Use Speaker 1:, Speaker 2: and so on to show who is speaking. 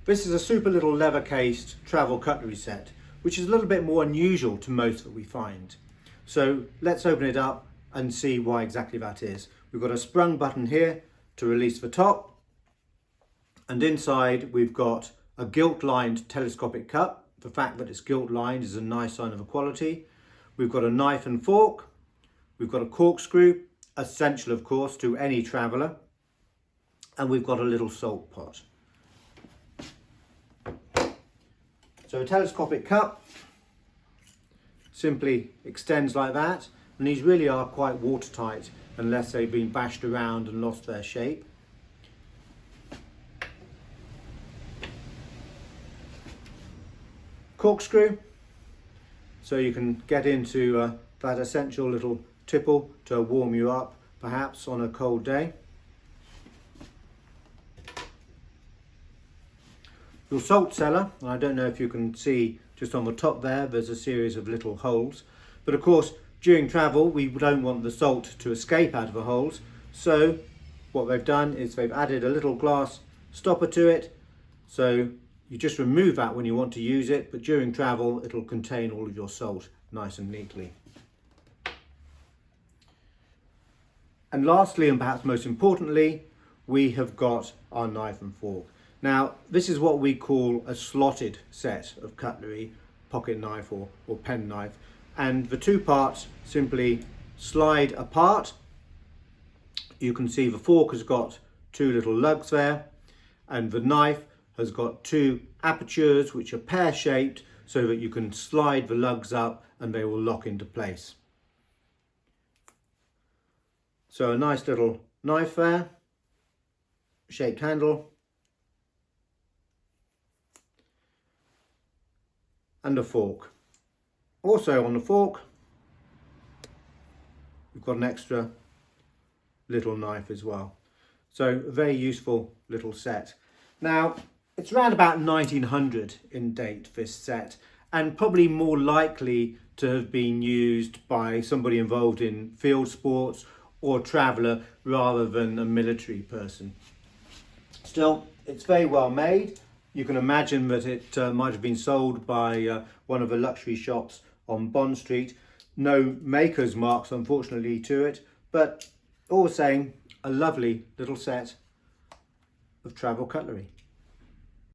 Speaker 1: This is a super little leather cased travel cutlery set, which is a little bit more unusual to most that we find. So let's open it up and see why exactly that is. We've got a sprung button here to release the top, and inside we've got a gilt lined telescopic cup. The fact that it's gilt lined is a nice sign of the quality. We've got a knife and fork, we've got a corkscrew, essential of course to any traveller, and we've got a little salt pot. So a telescopic cup simply extends like that, and these really are quite watertight unless they've been bashed around and lost their shape. Corkscrew, so you can get into that essential little tipple to warm you up perhaps on a cold day. Your salt cellar, and I don't know if you can see just on the top there's a series of little holes, but of course during travel we don't want the salt to escape out of the holes, so what they've done is they've added a little glass stopper to it, so you just remove that when you want to use it, but during travel it'll contain all of your salt nice and neatly. And lastly, and perhaps most importantly, we have got our knife and fork. Now, this is what we call a slotted set of cutlery, pocket knife or pen knife, and the two parts simply slide apart. You can see the fork has got two little lugs there, and the knife has got two apertures which are pear-shaped so that you can slide the lugs up and they will lock into place. So a nice little knife there, shaped handle, and a fork. Also on the fork we've got an extra little knife as well. So a very useful little set. Now it's around about 1900 in date, this set, and probably more likely to have been used by somebody involved in field sports or traveller rather than a military person. Still, it's very well made. You can imagine that it might have been sold by one of the luxury shops on Bond Street. No maker's marks unfortunately to it, but all the same, a lovely little set of travel cutlery.